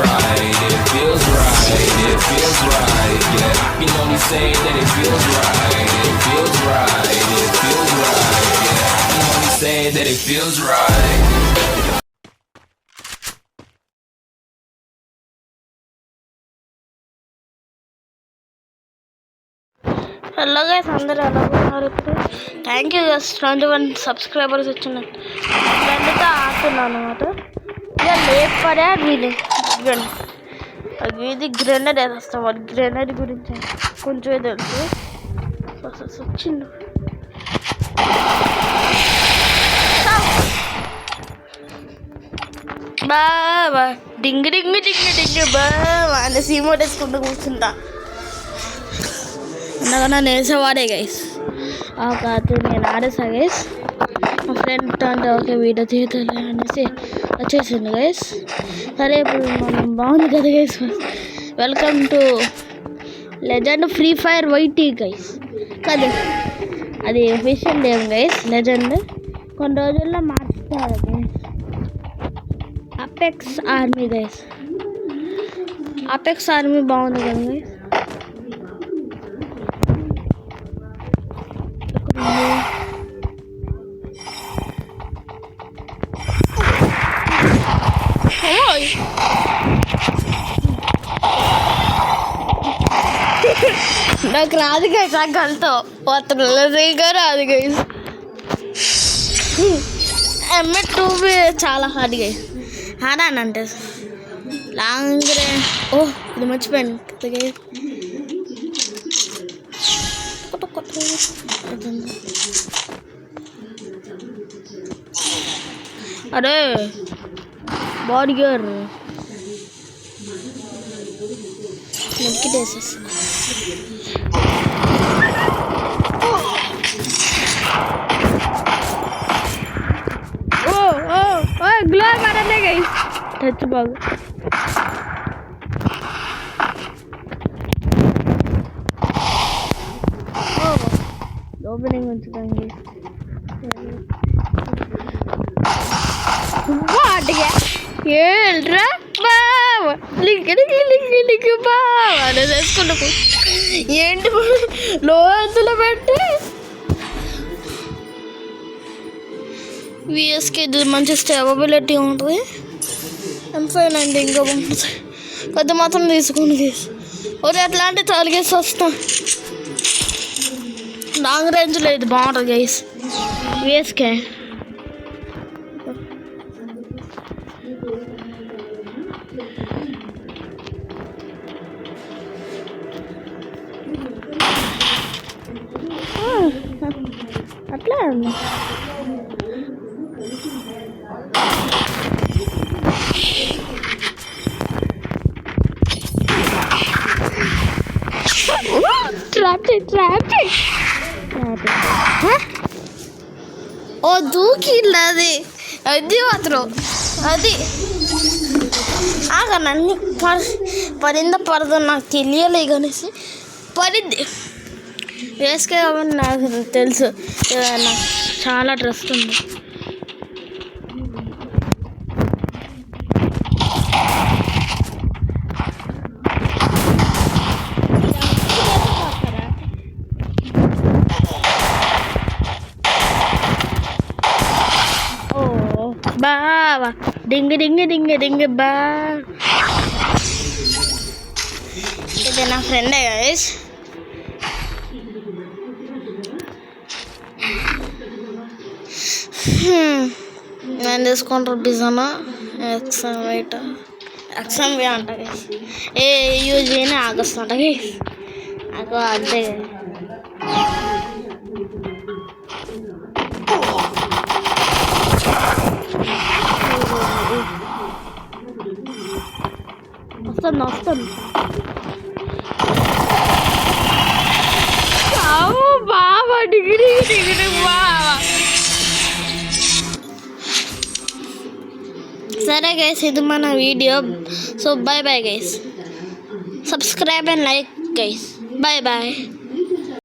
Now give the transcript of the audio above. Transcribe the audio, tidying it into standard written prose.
right, it feels right, it feels right, yeah. I can only say that it feels right, it feels right, it feels right, yeah. I can only say that it feels right. Hello guys, అందరూ ఎలా ఉన్నారు? ఇప్పుడు thank you guys, 21 subscribers వచ్చినారు. ఫ్రెండ్తో ఆడుతున్నాను అనమాట. ఇక లేపడే ఇది గ్రెనేడ్ వేస్తాం. వాడు గ్రెనేడ్ గురించి కొంచెం తెలుసు. వచ్చిండు బావా, డింగ్ డింగ్ డింగ్ డింగ్ బావా అని సీమోట్ వేసుకుంటూ కూర్చుంటా. అందుకన్నా నేసేవాడే గైస్. కాదు, నేను ఆడేసా గైస్. మా ఫ్రెండ్ అంటే ఓకే వీడియో తీయలే అనేసి వచ్చేసింది గైస్. సరే, ఇప్పుడు మనం బాగుంది కదా guys. Welcome to legend free fire YT guys. కాదు, అది అఫీషియల్ నేమ్ గైస్, లెజెండ్. కొన్ని రోజుల్లో మార్చుతారు guys. Apex army guys. Apex army బాగుంది కదా గైస్. నాకు రాదు గైస్, నాకు గల్తో పోతున్నా రాదు గైస్. M2 చాలా హార్డ్ గైస్. ఆడానంటే లాంగ్ రే. ఇది మర్చిపోయాను గైస్. అరే బాడీ గర్ నెక్కిటేసేసి గ్లో పడలే గైస్. టచ్ బాగు. ఓపెనింగ్ ఉంచుతాం గైస్. వాటిగా ఏల్రా బావా, లింకి లింకి లింకి బావా అని వేసుకుంటూ ఏంటి లోతులో పెట్టి విఎస్కి ఇది మంచి స్టేబిలిటీ ఉంటుంది. M590 ఇంకా బాగుంటుంది. పెద్ద మాత్రం తీసుకుని తీసు ఒకటి అట్లాంటి తొలగేసి వస్తాం. లాంగ్ రేంజ్లో ఇది బాగుంటుంది గైస్. విఎస్కే అట్లా దూకిಲ್ಲ అది మాత్రం అది నన్ను పడిందో పడదో నాకు తెలియలే కనేసి పడింది. వేసుకే కాబట్టి నాకు తెలుసు. నాకు చాలా ట్రస్ట్ ఉంది. బావా డింగ్ డింగ్ డింగ్ డింగ్ బా. ఇది నా ఫ్రెండే గైస్. నేను తీసుకుంటారు బిజానా ఎక్సమ్ వైట్ ఎక్సమ్ వే అంట గైస్. యూజ్ అయినా ఆగస్ట్ అంట గైస్. నాకు అంతే వస్తాను. బావా డిగ్రీ డిగ్రీ బావా. సరే గైస్, ఇది మన video. So bye bye guys. Subscribe and like guys. Bye bye.